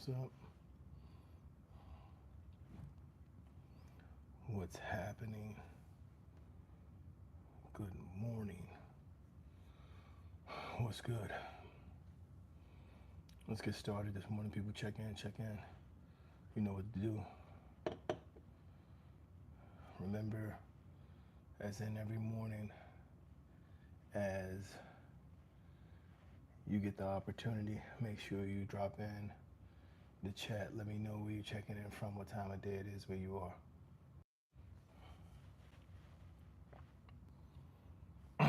What's up? What's happening? Good morning. What's good? Let's get started this morning. People, check in, check in. You know what to do. Remember, as in every morning, as you get the opportunity, make sure you drop in the chat. Let me know where you're checking in from, what time of day it is, where you are.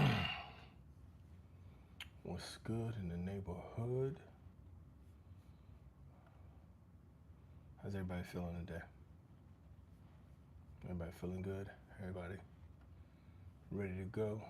What's good in the neighborhood? How's everybody feeling today? Everybody feeling good? Everybody ready to go?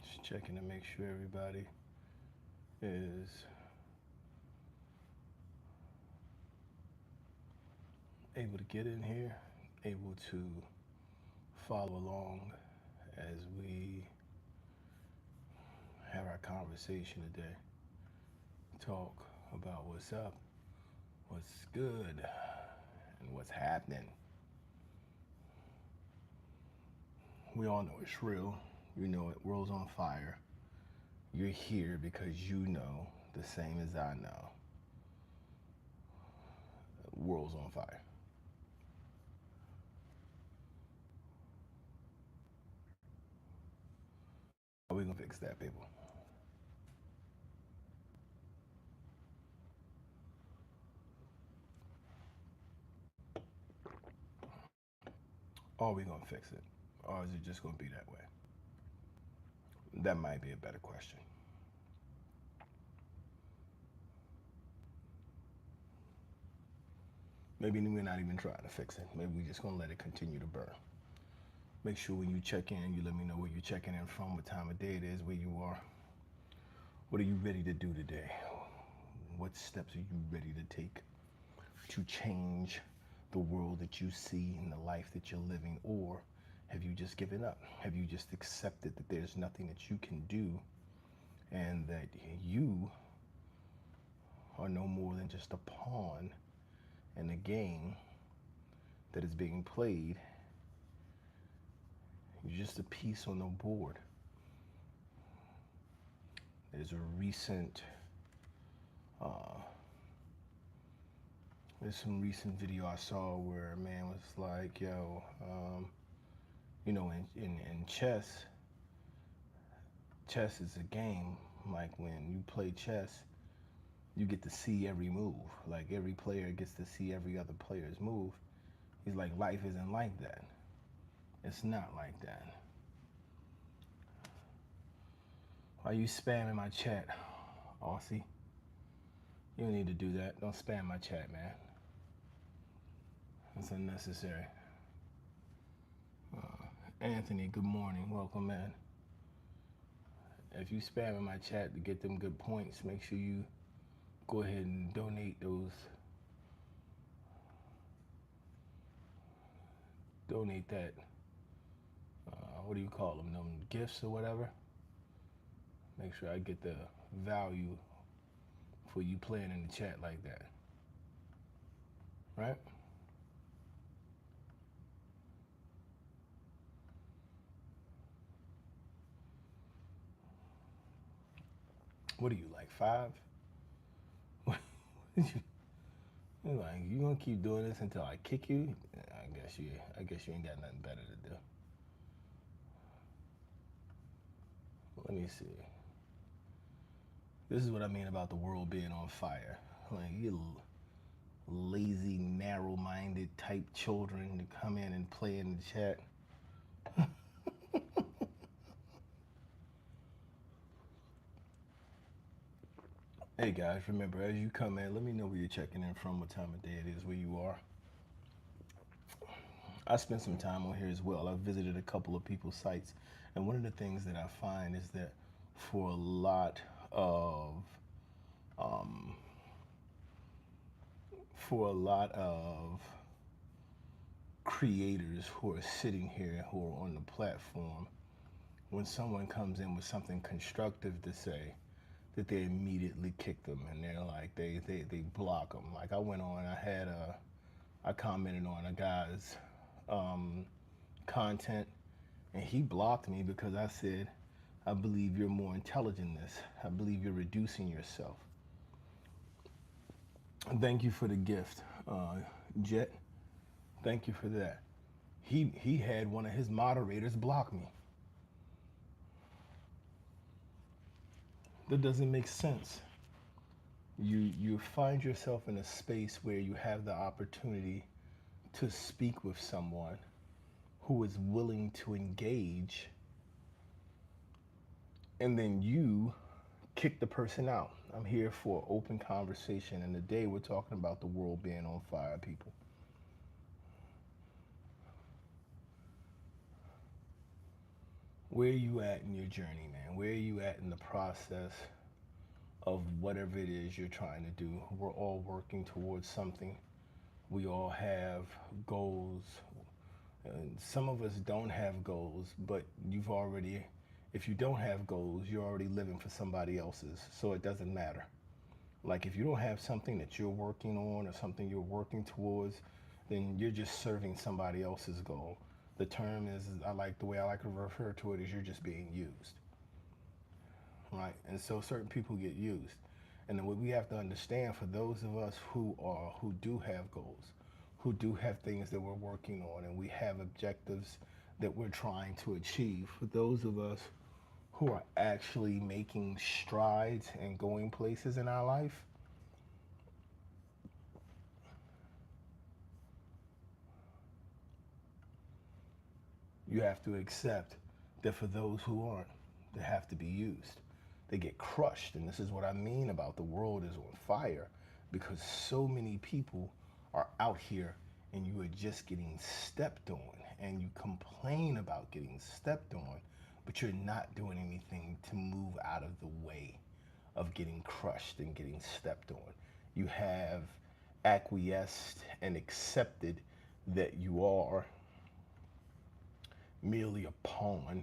Just checking to make sure everybody is able to get in here, able to follow along as we have our conversation today. Talk about what's up, what's good, and what's happening. We all know it's real. You know it. World's on fire. You're here because you know the same as I know. World's on fire. How are we gonna fix that, people? Are we gonna fix it? Or is it just gonna be that way? That might be a better question. Maybe we're not even trying to fix it. Maybe we're just gonna let it continue to burn. Make sure when you check in, you let me know where you're checking in from, what time of day it is, where you are. What are you ready to do today? What steps are you ready to take to change the world that you see and the life that you're living? Or have you just given up? Have you just accepted that there's nothing that you can do and that you are no more than just a pawn in a game that is being played? You're just a piece on the board. There's some recent video I saw where a man was like, yo, you know, in chess is a game. Like when you play chess, you get to see every move. Like every player gets to see every other player's move. He's like, life isn't like that. It's not like that. Why you spamming my chat, Aussie? You don't need to do that. Don't spam my chat, man. That's unnecessary. Anthony, good morning. Welcome, man. If you spamming my chat to get them good points, make sure you go ahead and donate that, what do you call them gifts or whatever. Make sure I get the value for you playing in the chat like that, right? What are you, like 5? You're like, you gonna keep doing this until I kick you? I guess you ain't got nothing better to do. Let me see. This is what I mean about the world being on fire. Like, you lazy, narrow-minded type children to come in and play in the chat. Hey guys, remember, as you come in, let me know where you're checking in from, what time of day it is, where you are. I spent some time on here as well. I've visited a couple of people's sites, and one of the things that I find is that for a lot of for a lot of creators who are sitting here, who are on the platform, when someone comes in with something constructive to say, that they immediately kick them, and they're like, they block them. Like, I commented on a guy's content, and he blocked me because I said, I believe you're more intelligent than this. I believe you're reducing yourself. Thank you for the gift, Jet. Thank you for that. He had one of his moderators block me. That doesn't make sense. You find yourself in a space where you have the opportunity to speak with someone who is willing to engage, and then you kick the person out. I'm here for open conversation, and today we're talking about the world being on fire, people. Where are you at in your journey, man? Where are you at in the process of whatever it is you're trying to do? We're all working towards something. We all have goals. And some of us don't have goals, but if you don't have goals, you're already living for somebody else's, so it doesn't matter. Like, if you don't have something that you're working on or something you're working towards, then you're just serving somebody else's goal. The term is, the way I like to refer to it is, you're just being used, right? And so certain people get used. And then what we have to understand, for those of us who do have goals, who do have things that we're working on, and we have objectives that we're trying to achieve, for those of us who are actually making strides and going places in our life, you have to accept that for those who aren't, they have to be used. They get crushed. And this is what I mean about the world is on fire, because so many people are out here and you are just getting stepped on, and you complain about getting stepped on, but you're not doing anything to move out of the way of getting crushed and getting stepped on. You have acquiesced and accepted that you are merely a pawn,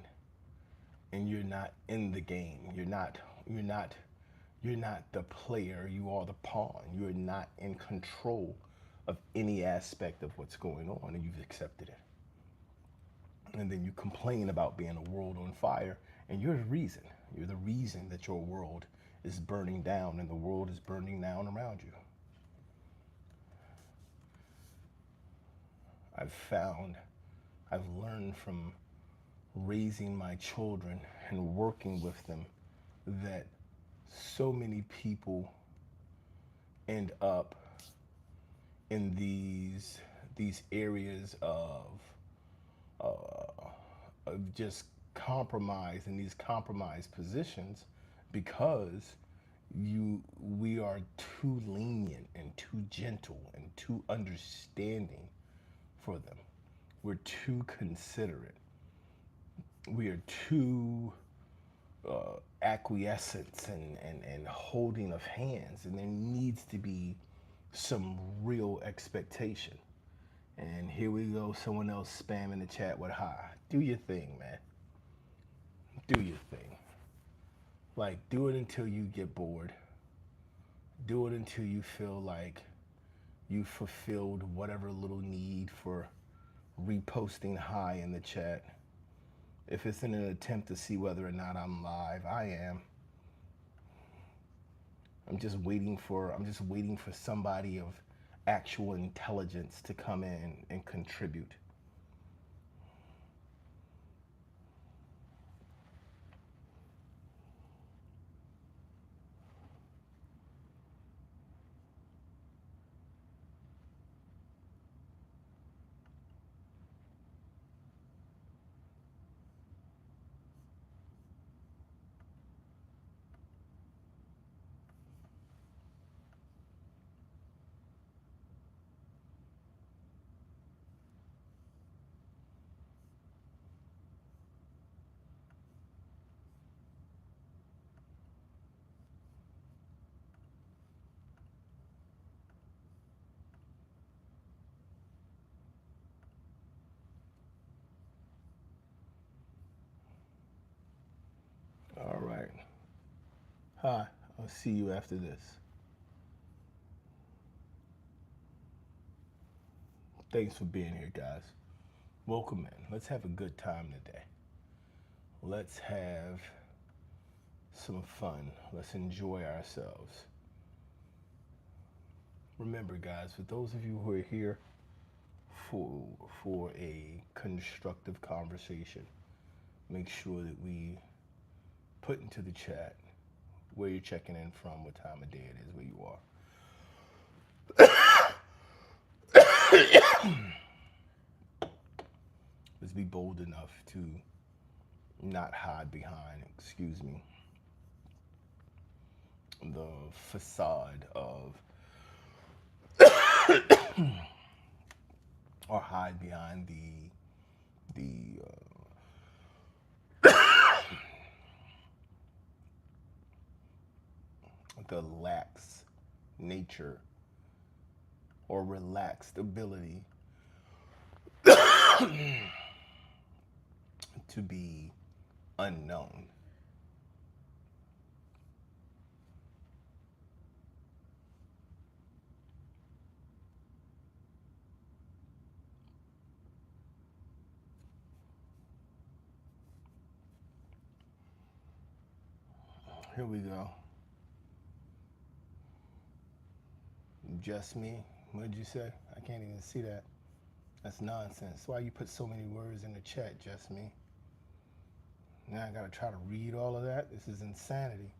and you're not in the game. You're not the player, you are the pawn. You're not in control of any aspect of what's going on, and you've accepted it. And then you complain about being a world on fire, and you're the reason. You're the reason that your world is burning down, and the world is burning down around you. I've learned from raising my children and working with them that so many people end up in these areas of just compromise, in these compromised positions, because we are too lenient and too gentle and too understanding for them. We're too considerate. We are too acquiescent and holding of hands, and there needs to be some real expectation. And here we go, someone else spamming the chat with hi. Do your thing, man. Do your thing. Like, do it until you get bored. Do it until you feel like you fulfilled whatever little need for reposting hi in the chat. If it's in an attempt to see whether or not I'm live, I am. I'm just waiting for somebody of actual intelligence to come in and contribute. Hi, I'll see you after this. Thanks for being here, guys. Welcome in. Let's have a good time today. Let's have some fun. Let's enjoy ourselves. Remember, guys, for those of you who are here for, for a constructive conversation, make sure that we put into the chat where you're checking in from, what time of day it is, where you are. Let's be bold enough to not hide behind, excuse me, the facade of, or hide behind the lax nature or relaxed ability to be unknown. Here we go. Just me? What did you say? I can't even see that. That's nonsense. Why you put so many words in the chat, just me? Now I gotta try to read all of that? This is insanity.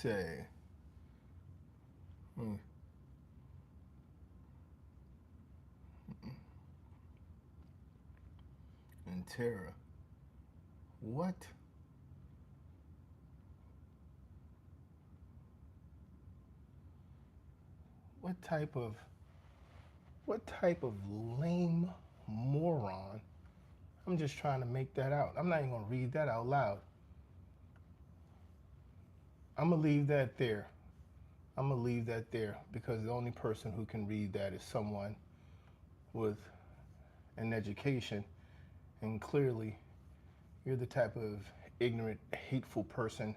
Say. And Tara. What? What type of lame moron? I'm just trying to make that out. I'm not even gonna read that out loud. I'm gonna leave that there. I'm gonna leave that there because the only person who can read that is someone with an education, and clearly you're the type of ignorant, hateful person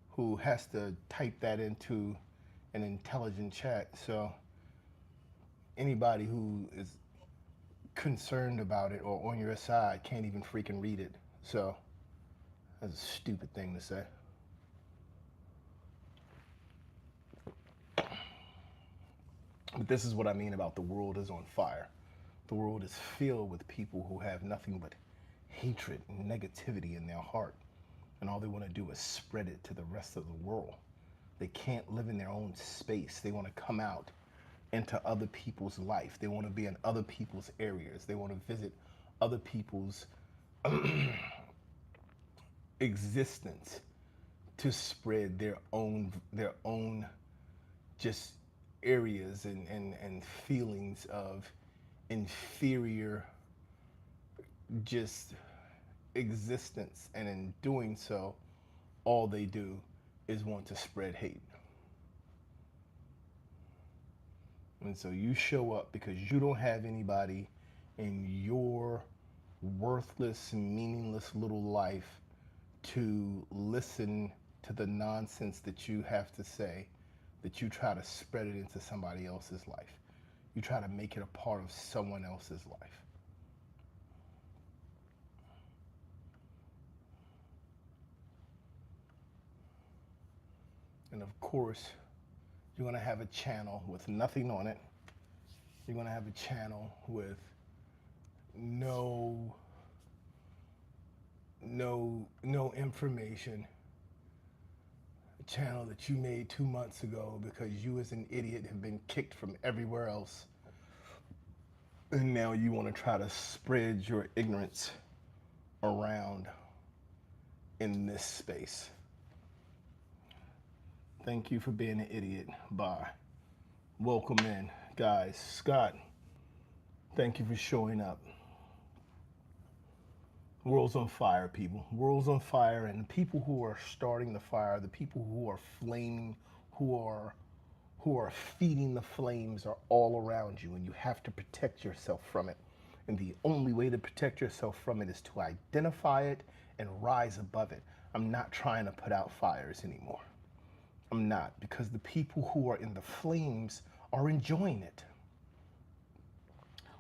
who has to type that into an intelligent chat. So anybody who is concerned about it or on your side can't even freaking read it. So that's a stupid thing to say. But this is what I mean about the world is on fire. The world is filled with people who have nothing but hatred and negativity in their heart. And all they want to do is spread it to the rest of the world. They can't live in their own space. They want to come out into other people's life. They want to be in other people's areas. They want to visit other people's existence to spread their own just areas and feelings of inferior just existence. And in doing so, all they do is want to spread hate. And so you show up because you don't have anybody in your worthless, meaningless little life to listen to the nonsense that you have to say, that you try to spread it into somebody else's life. You try to make it a part of someone else's life. And of course, you're going to have a channel with nothing on it. You're going to have a channel with no information. A channel that you made 2 months ago because you as an idiot have been kicked from everywhere else. And now you want to try to spread your ignorance around in this space. Thank you for being an idiot. Bye. Welcome in, guys. Scott, thank you for showing up. World's on fire, people. World's on fire, and the people who are starting the fire, the people who are flaming, who are who are feeding the flames are all around you, and you have to protect yourself from it. And the only way to protect yourself from it is to identify it and rise above it. I'm not trying to put out fires anymore. I'm not, because the people who are in the flames are enjoying it.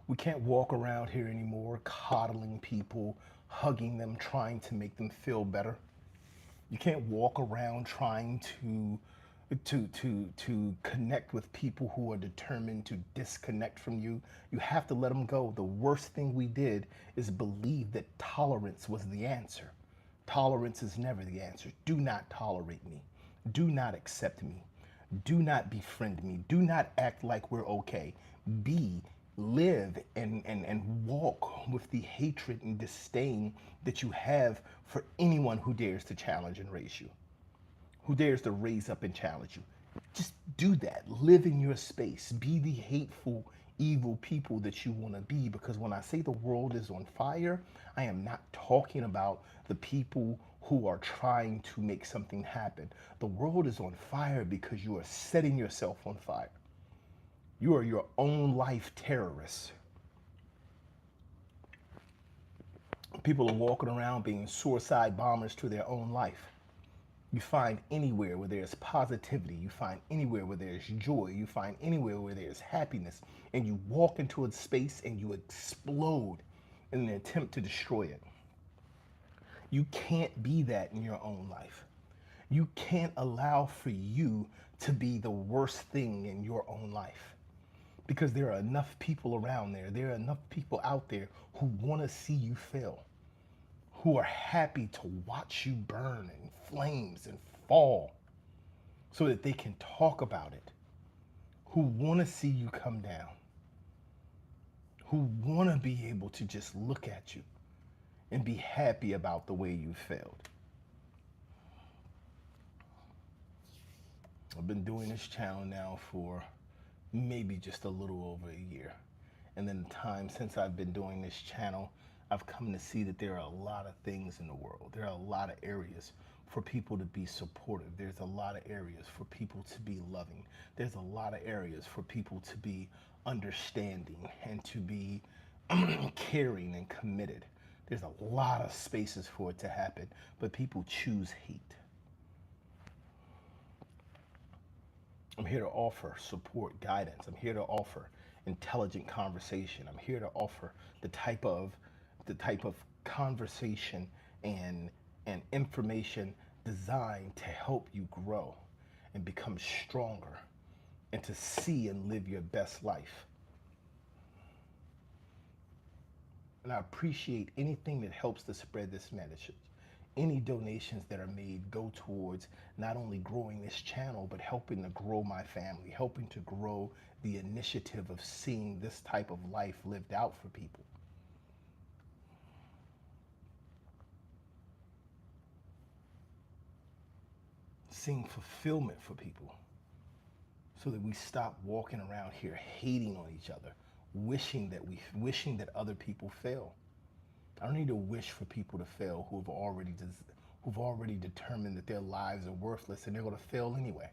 We can't walk around here anymore coddling people, hugging them, trying to make them feel better. You can't walk around trying to connect with people who are determined to disconnect from you. You have to let them go. The worst thing we did is believe that tolerance was the answer. Tolerance is never the answer. Do not tolerate me. Do not accept me. Do not befriend me. Do not act like we're okay. Live and walk with the hatred and disdain that you have for anyone who dares to challenge and raise you, who dares to raise up and challenge you. Just do that. Live in your space. Be the hateful, evil people that you want to be. Because when I say the world is on fire, I am not talking about the people who are trying to make something happen. The world is on fire because you are setting yourself on fire. You are your own life terrorists. People are walking around being suicide bombers to their own life. You find anywhere where there's positivity, you find anywhere where there's joy, you find anywhere where there's happiness, and you walk into a space and you explode in an attempt to destroy it. You can't be that in your own life. You can't allow for you to be the worst thing in your own life. Because there are enough people around there. There are enough people out there who want to see you fail, who are happy to watch you burn in flames and fall so that they can talk about it, who want to see you come down, who want to be able to just look at you and be happy about the way you failed. I've been doing this channel now for maybe just a little over a year. And then the time since I've been doing this channel, I've come to see that there are a lot of things in the world. There are a lot of areas for people to be supportive. There's a lot of areas for people to be loving. There's a lot of areas for people to be understanding and to be caring and committed. There's a lot of spaces for it to happen, but people choose hate. I'm here to offer support, guidance. I'm here to offer intelligent conversation. I'm here to offer the type of conversation and information designed to help you grow and become stronger and to see and live your best life. And I appreciate anything that helps to spread this message. Any donations that are made go towards not only growing this channel, but helping to grow my family, helping to grow the initiative of seeing this type of life lived out for people. Seeing fulfillment for people so that we stop walking around here hating on each other, wishing that other people fail. I don't need to wish for people to fail who've already determined that their lives are worthless and they're going to fail anyway.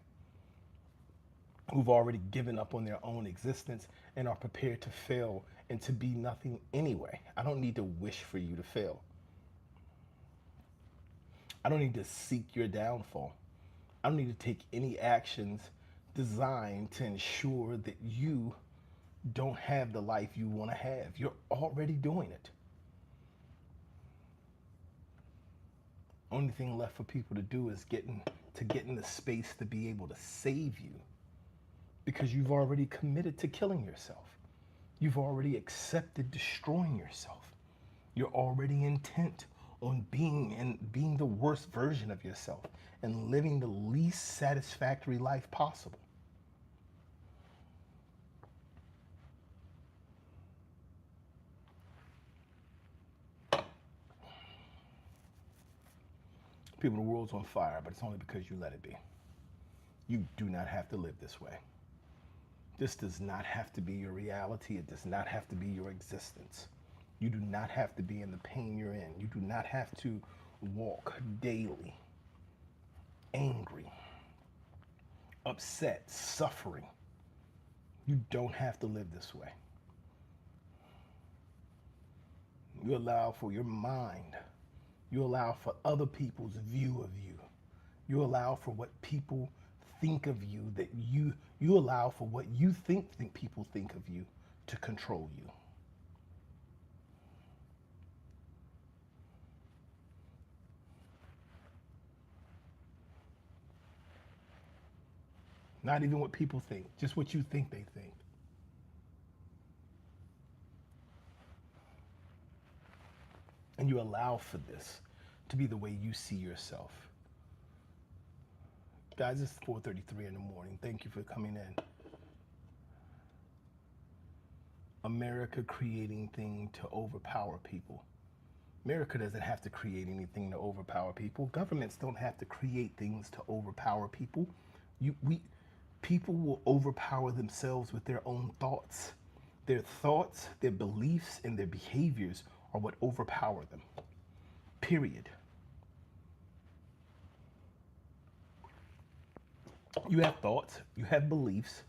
Who've already given up on their own existence and are prepared to fail and to be nothing anyway. I don't need to wish for you to fail. I don't need to seek your downfall. I don't need to take any actions designed to ensure that you don't have the life you want to have. You're already doing it. Only thing left for people to do is get in the space to be able to save you, because you've already committed to killing yourself. You've already accepted destroying yourself. You're already intent on being the worst version of yourself and living the least satisfactory life possible. People, the world's on fire, but it's only because you let it be. You do not have to live this way. This does not have to be your reality. It does not have to be your existence. You do not have to be in the pain you're in. You do not have to walk daily angry, upset, suffering. You don't have to live this way. You allow for your mind. You allow for other people's view of you. You allow for what people think of you, that you allow for what you think people think of you to control you. Not even what people think, just what you think they think. And you allow for this to be the way you see yourself. Guys, it's 4:33 in the morning. Thank you for coming in. America creating things to overpower people. America doesn't have to create anything to overpower people. Governments don't have to create things to overpower people. People will overpower themselves with their own thoughts. Their thoughts, their beliefs, and their behaviors are what overpower them. Period. You have thoughts, you have beliefs,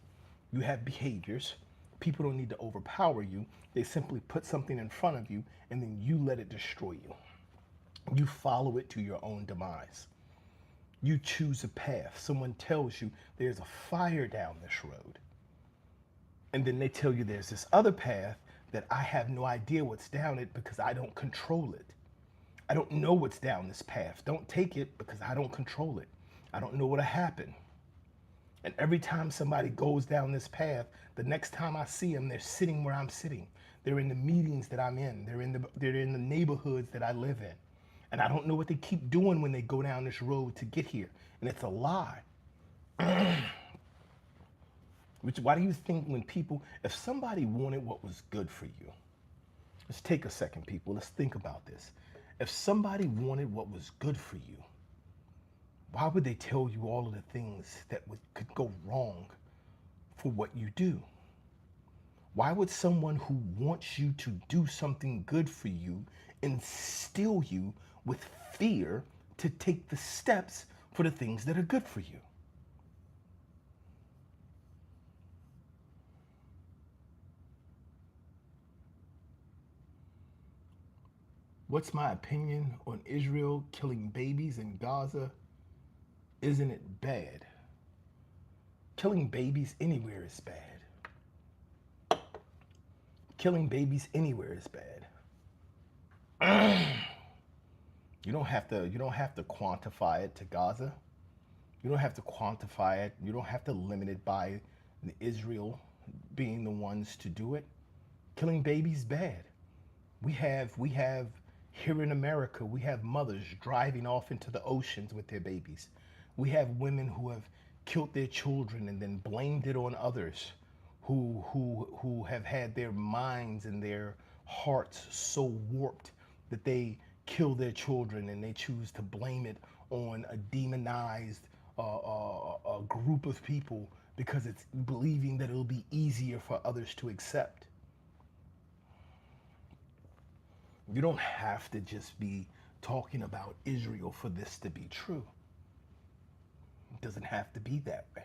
you have behaviors. People don't need to overpower you. They simply put something in front of you and then you let it destroy you. You follow it to your own demise. You choose a path. Someone tells you there's a fire down this road. And then they tell you there's this other path that I have no idea what's down it because I don't control it. I don't know what's down this path. Don't take it because I don't control it. I don't know what'll happen. And every time somebody goes down this path, the next time I see them, they're sitting where I'm sitting. They're in the meetings that I'm in. They're in the neighborhoods that I live in. And I don't know what they keep doing when they go down this road to get here. And it's a lie. Why do you think when people, if somebody wanted what was good for you, let's take a second, people. Let's think about this. If somebody wanted what was good for you, why would they tell you all of the things that could go wrong for what you do? Why would someone who wants you to do something good for you instill you with fear to take the steps for the things that are good for you? What's my opinion on Israel killing babies in Gaza? Isn't it bad? Killing babies anywhere is bad. Killing babies anywhere is bad. You don't have to quantify it to Gaza. You don't have to quantify it. You don't have to limit it by Israel being the ones to do it. Killing babies bad. We have here in America, we have mothers driving off into the oceans with their babies. We have women who have killed their children and then blamed it on others who have had their minds and their hearts so warped that they kill their children and they choose to blame it on a demonized a group of people because it's believing that it'll be easier for others to accept. You don't have to just be talking about Israel for this to be true. It doesn't have to be that way.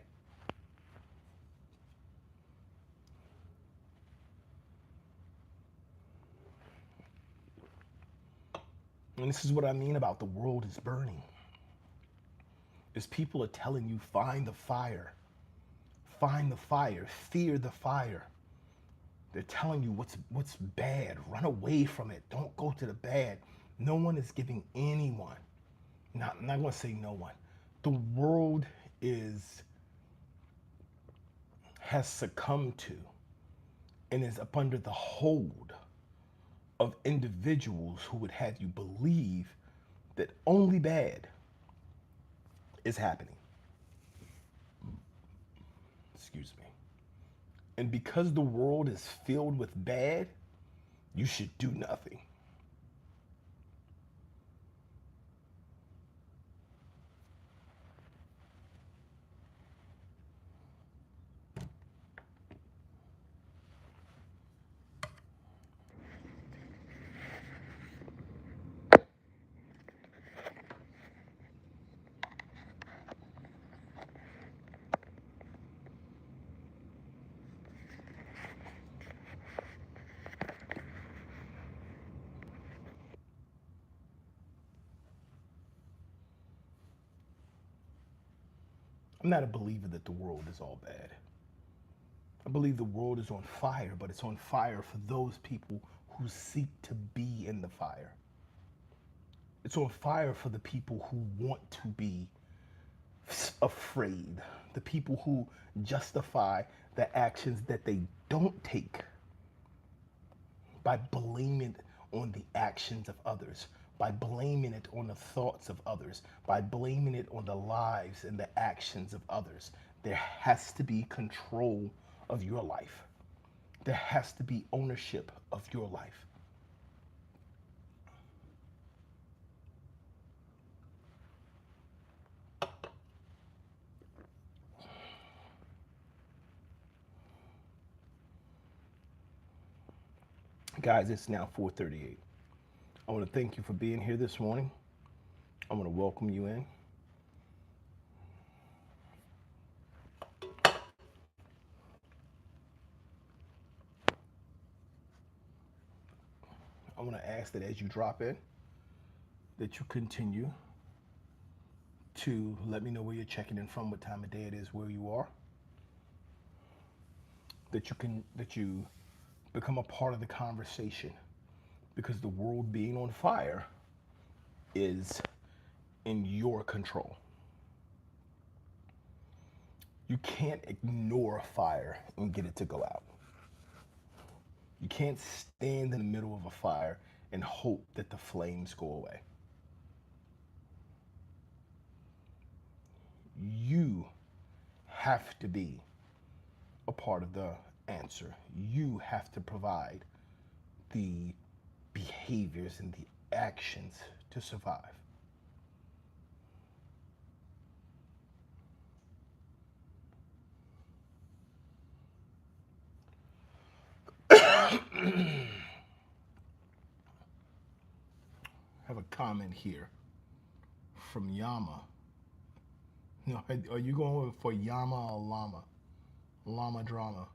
And this is what I mean about the world is burning. Is people are telling you, find the fire. Find the fire. Fear the fire. They're telling you what's bad. Run away from it. Don't go to the bad. No one is giving anyone, I'm not going to say no one. The world has succumbed to and is up under the hold of individuals who would have you believe that only bad is happening. Excuse me. And because the world is filled with bad, you should do nothing. I'm not a believer that the world is all bad. I believe the world is on fire, but it's on fire for those people who seek to be in the fire. It's on fire for the people who want to be afraid, the people who justify the actions that they don't take by blaming it on the actions of others, by blaming it on the thoughts of others, by blaming it on the lives and the actions of others. There has to be control of your life. There has to be ownership of your life. Guys, it's now 4:38. I want to thank you for being here this morning. I want to welcome you in. I want to ask that as you drop in, that you continue to let me know where you're checking in from, what time of day it is, where you are. That you become a part of the conversation, because the world being on fire is in your control. You can't ignore a fire and get it to go out. You can't stand in the middle of a fire and hope that the flames go away. You have to be a part of the answer. You have to provide the behaviors and the actions to survive. I have a comment here from Yama. No, are you going for Yama or Llama? Llama drama.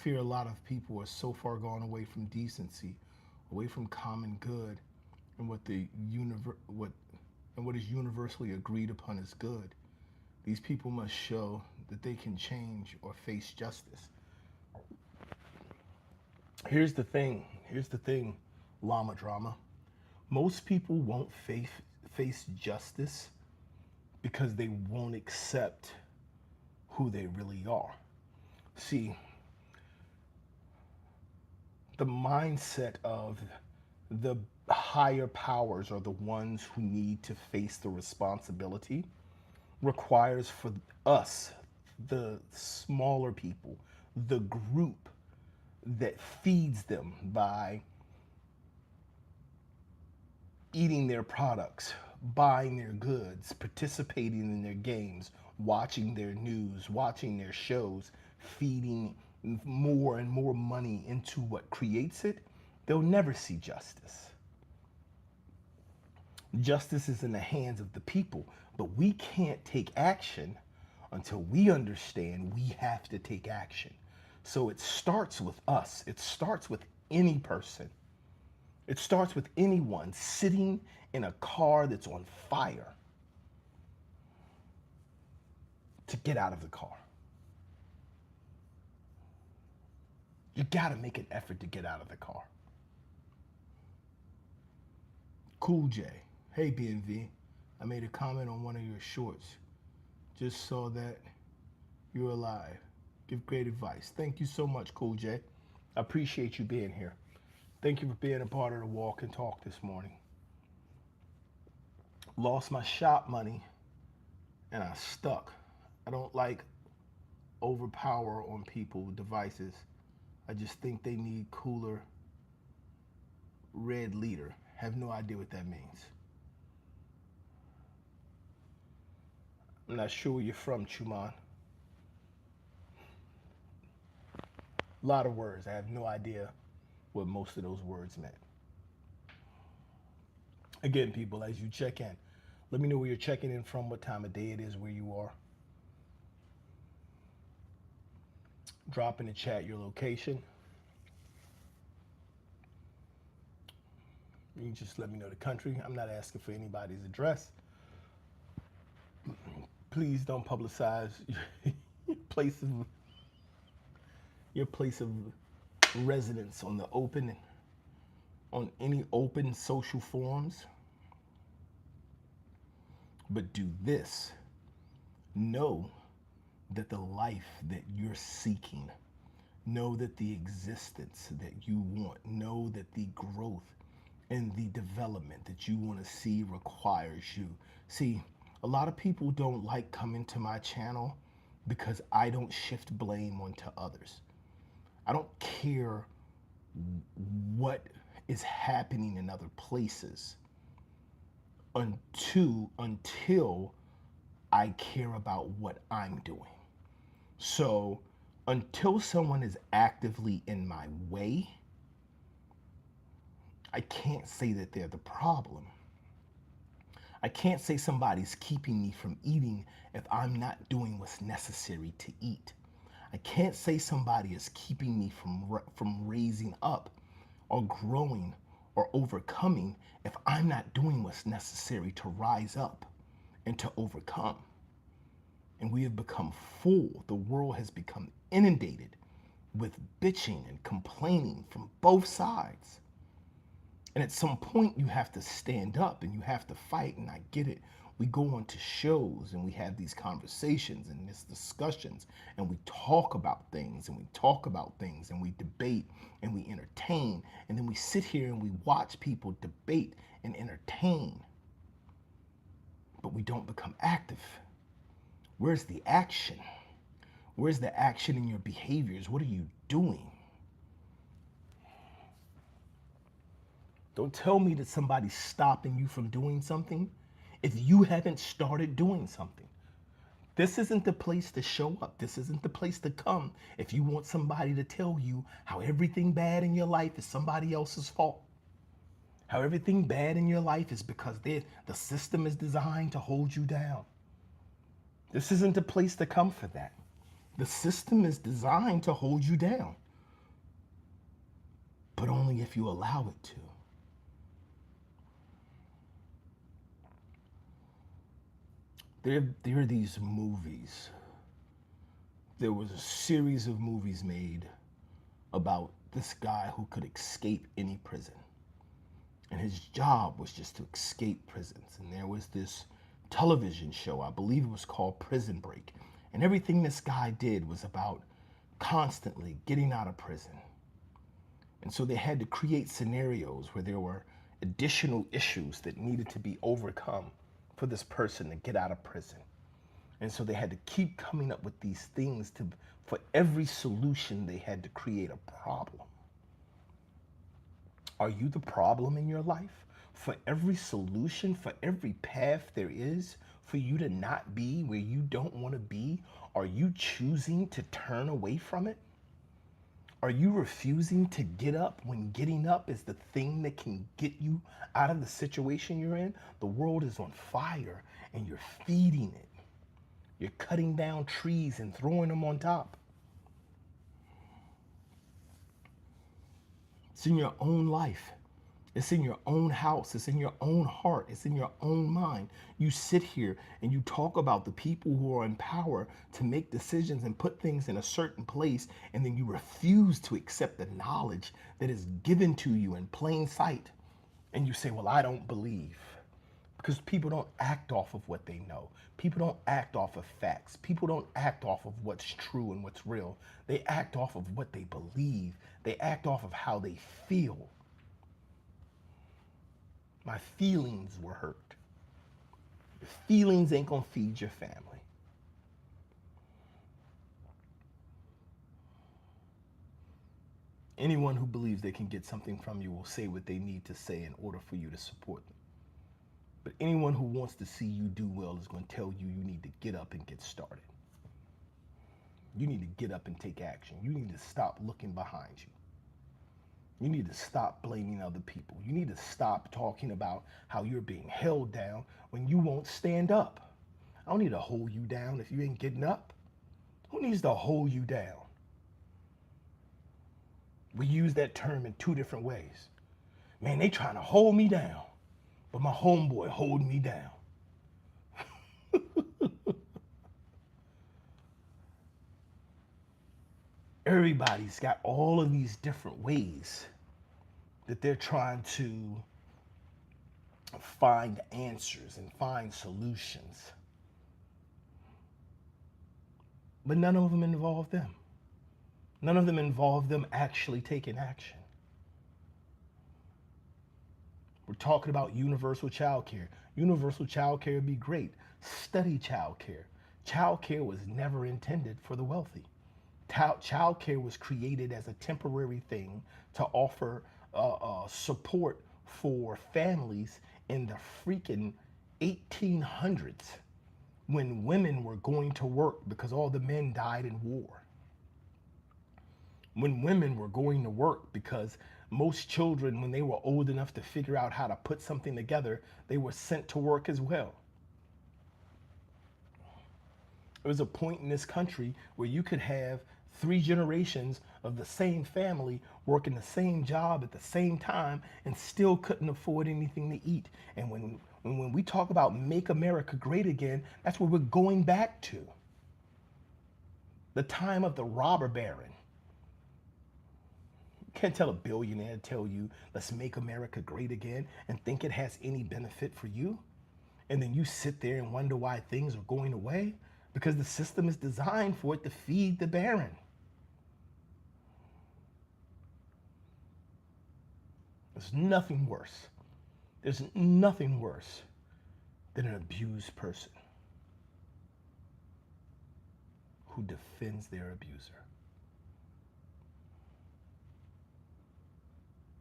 Fear a lot of people are so far gone away from decency, away from common good, and what is universally agreed upon as good. These people must show that they can change or face justice. Here's the thing, Llama drama. Most people won't face justice because they won't accept who they really are. See, the mindset of the higher powers are the ones who need to face the responsibility requires for us, the smaller people, the group that feeds them by eating their products, buying their goods, participating in their games, watching their news, watching their shows, feeding more and more money into what creates it, they'll never see justice. Justice is in the hands of the people, but we can't take action until we understand we have to take action. So it starts with us. It starts with any person. It starts with anyone sitting in a car that's on fire to get out of the car. You got to make an effort to get out of the car. Cool J. Hey, BNV. I made a comment on one of your shorts. Just saw that you're alive. Give great advice. Thank you so much, Cool J. I appreciate you being here. Thank you for being a part of the walk and talk this morning. Lost my shop money and I stuck. I don't like overpower on people with devices. I just think they need cooler red leader. Have no idea what that means. I'm not sure where you're from, Chuman. A lot of words. I have no idea what most of those words meant. Again, people, as you check in, let me know where you're checking in from, what time of day it is, where you are. Drop in the chat your location. You can just let me know the country. I'm not asking for anybody's address. Please don't publicize your place of your place of residence on any open social forums. But do this. Know that the life that you're seeking, know that the existence that you want, know that the growth and the development that you want to see requires you. See, a lot of people don't like coming to my channel because I don't shift blame onto others. I don't care what is happening in other places until I care about what I'm doing. So until someone is actively in my way, I can't say that they're the problem. I can't say somebody's keeping me from eating if I'm not doing what's necessary to eat. I can't say somebody is keeping me from raising up or growing or overcoming if I'm not doing what's necessary to rise up and to overcome. And we have become full. The world has become inundated with bitching and complaining from both sides. And at some point, you have to stand up and you have to fight. And I get it. We go on to shows and we have these conversations and these discussions and we talk about things and we talk about things and we debate and we entertain. And then we sit here and we watch people debate and entertain. But we don't become active. Where's the action? Where's the action in your behaviors? What are you doing? Don't tell me that somebody's stopping you from doing something if you haven't started doing something. This isn't the place to show up. This isn't the place to come if you want somebody to tell you how everything bad in your life is somebody else's fault. How everything bad in your life is because the system is designed to hold you down. This isn't the place to come for that. The system is designed to hold you down, but only if you allow it to. There are these movies. There was a series of movies made about this guy who could escape any prison. And his job was just to escape prisons. And there was this television show, I believe it was called Prison Break. And everything this guy did was about constantly getting out of prison. And so they had to create scenarios where there were additional issues that needed to be overcome for this person to get out of prison. And so they had to keep coming up with these things for every solution they had to create a problem. Are you the problem in your life? For every solution, for every path there is for you to not be where you don't want to be, are you choosing to turn away from it? Are you refusing to get up when getting up is the thing that can get you out of the situation you're in? The world is on fire and you're feeding it. You're cutting down trees and throwing them on top. It's in your own life. It's in your own house. It's in your own heart. It's in your own mind. You sit here and you talk about the people who are in power to make decisions and put things in a certain place, and then you refuse to accept the knowledge that is given to you in plain sight. And you say, well, I don't believe. Because people don't act off of what they know. People don't act off of facts. People don't act off of what's true and what's real. They act off of what they believe. They act off of how they feel. My feelings were hurt. Your feelings ain't gonna feed your family. Anyone who believes they can get something from you will say what they need to say in order for you to support them. But anyone who wants to see you do well is going to tell you need to get up and get started. You need to get up and take action. You need to stop looking behind you. You need to stop blaming other people. You need to stop talking about how you're being held down when you won't stand up. I don't need to hold you down if you ain't getting up. Who needs to hold you down? We use that term in two different ways. Man, they trying to hold me down, but my homeboy holding me down. Everybody's got all of these different ways that they're trying to find answers and find solutions. But none of them involve them. None of them involve them actually taking action. We're talking about universal child care. Universal child care would be great. Study child care. Child care was never intended for the wealthy. Child care was created as a temporary thing to offer support for families in the freaking 1800s when women were going to work because all the men died in war. When women were going to work because most children, when they were old enough to figure out how to put something together, they were sent to work as well. There was a point in this country where you could have 3 generations of the same family working the same job at the same time and still couldn't afford anything to eat. And when we talk about make America great again, that's what we're going back to. The time of the robber baron. You can't tell a billionaire to tell you, let's make America great again, and think it has any benefit for you. And then you sit there and wonder why things are going away, because the system is designed for it to feed the baron. There's nothing worse. There's nothing worse than an abused person who defends their abuser.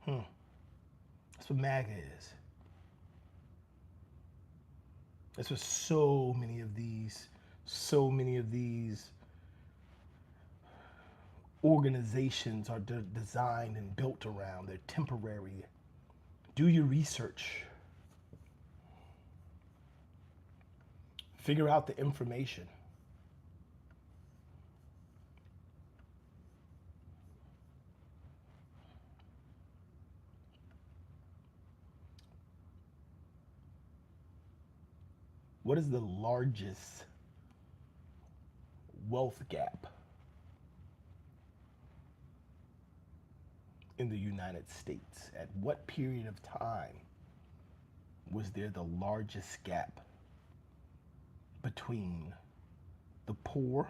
That's what MAGA is. That's what so many of these organizations are designed and built around. They're temporary. Do your research. Figure out the information. What is the largest wealth gap in the United States? At what period of time was there the largest gap between the poor,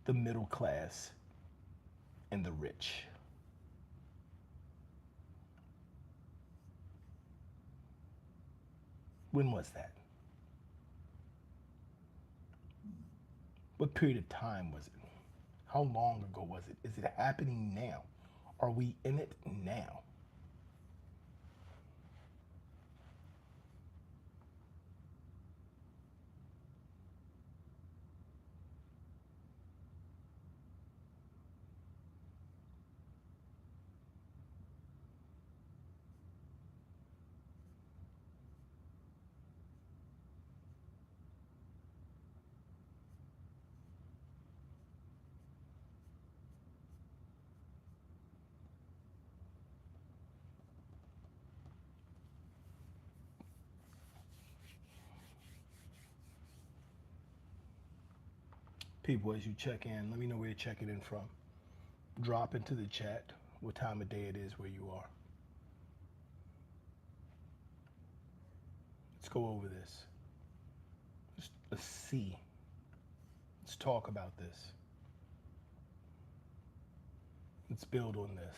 the middle class, and the rich? When was that? What period of time was it? How long ago was it? Is it happening now? Are we in it now? People, as you check in, let me know where you're checking in from. Drop into the chat what time of day it is where you are. Let's go over this. Let's see. Let's talk about this. Let's build on this.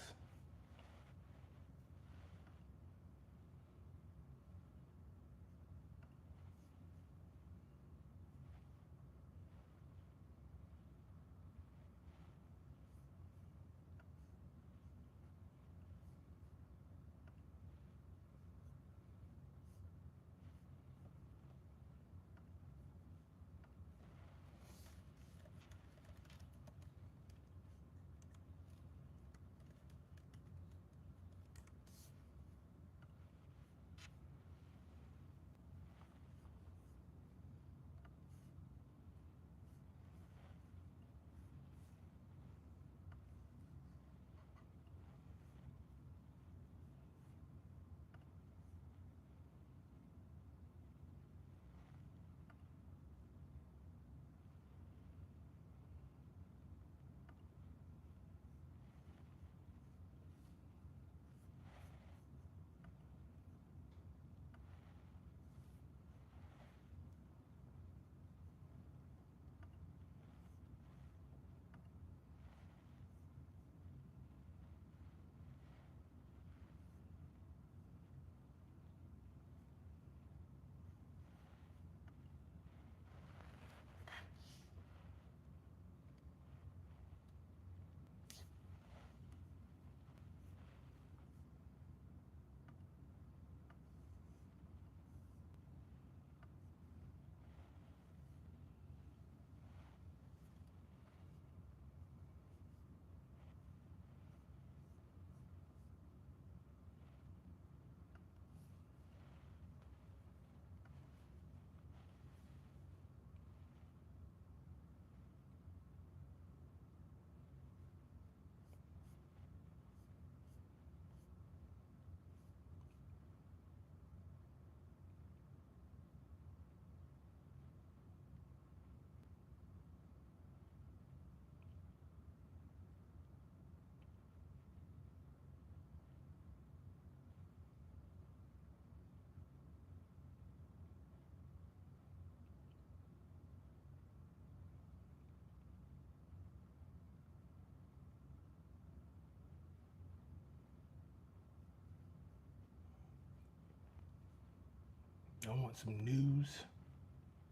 y'all want some news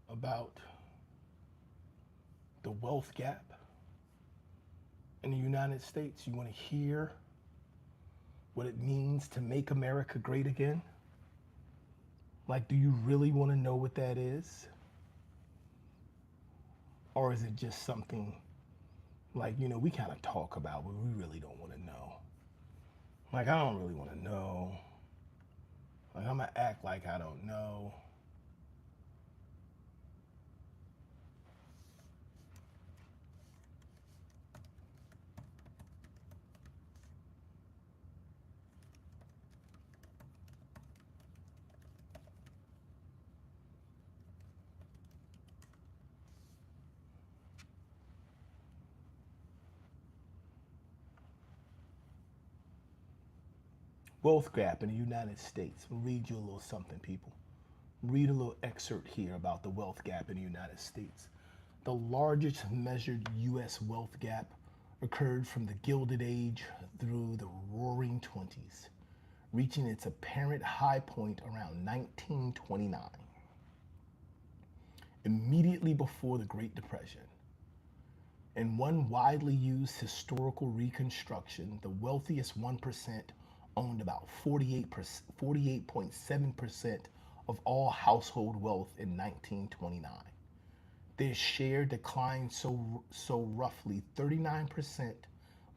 about the wealth gap in the United States? You want to hear what it means to make America great again? Like, do you really want to know what that is? Or is it just something like, we kind of talk about, but we really don't want to know? Like, I don't really want to know. Like, I'm going to act like I don't know. Wealth gap in the United States. I'll read you a little something, people. Read a little excerpt here about the wealth gap in the United States. The largest measured U.S. wealth gap occurred from the Gilded Age through the Roaring Twenties, reaching its apparent high point around 1929, immediately before the Great Depression. In one widely used historical reconstruction, the wealthiest 1% owned about 48.7% of all household wealth in 1929. Their share declined so roughly 39%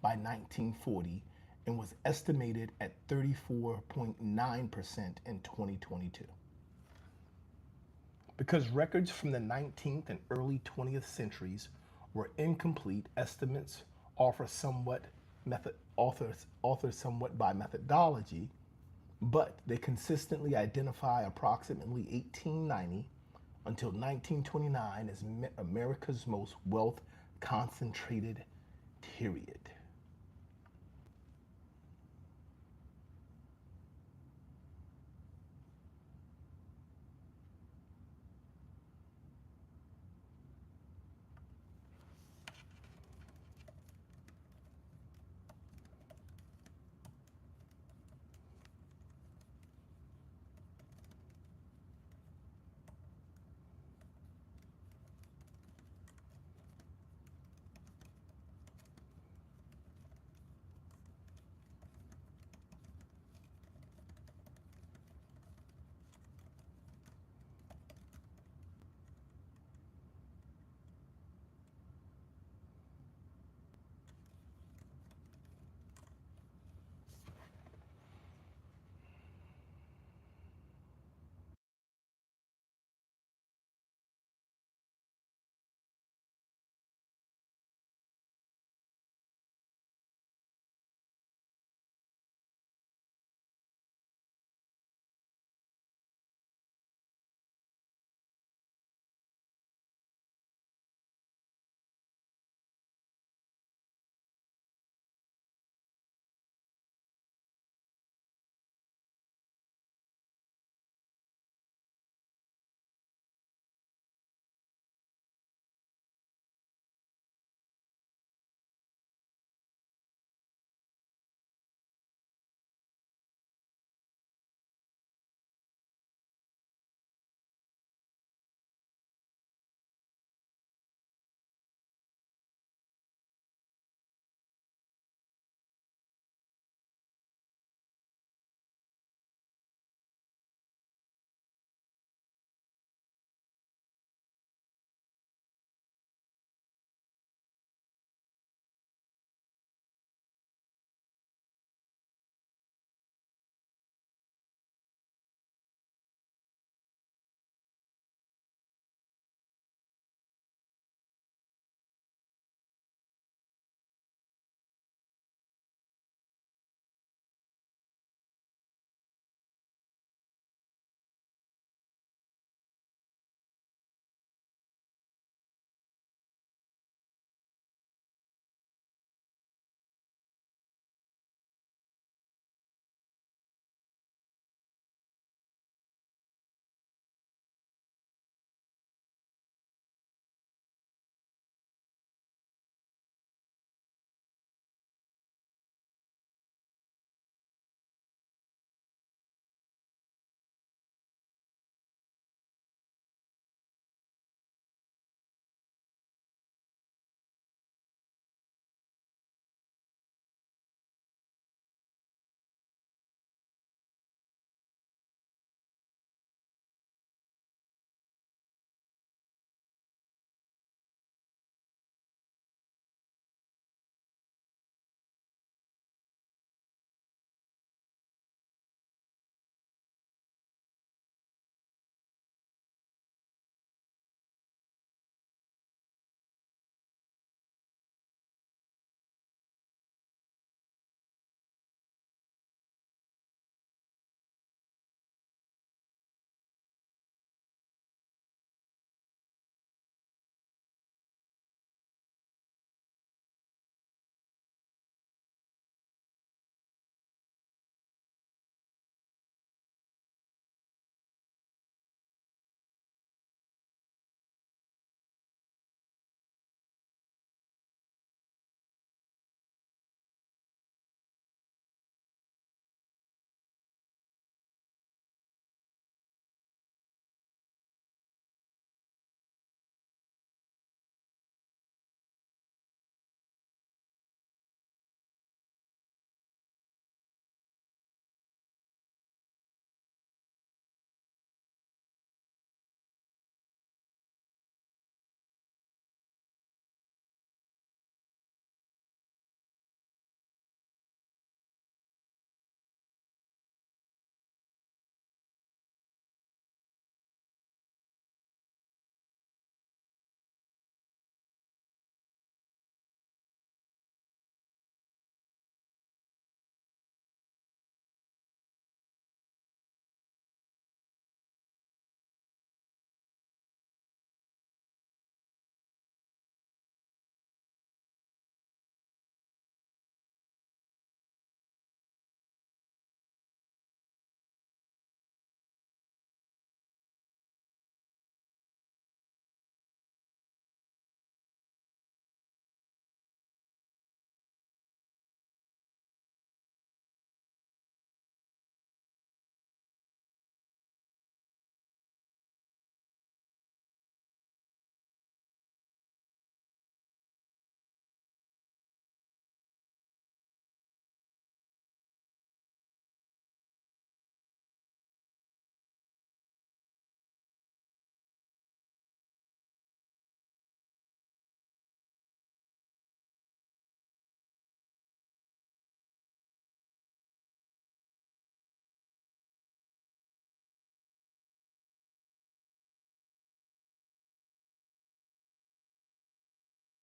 by 1940 and was estimated at 34.9% in 2022. Because records from the 19th and early 20th centuries were incomplete, estimates offer somewhat by methodology, but they consistently identify approximately 1890 until 1929 as America's most wealth concentrated period.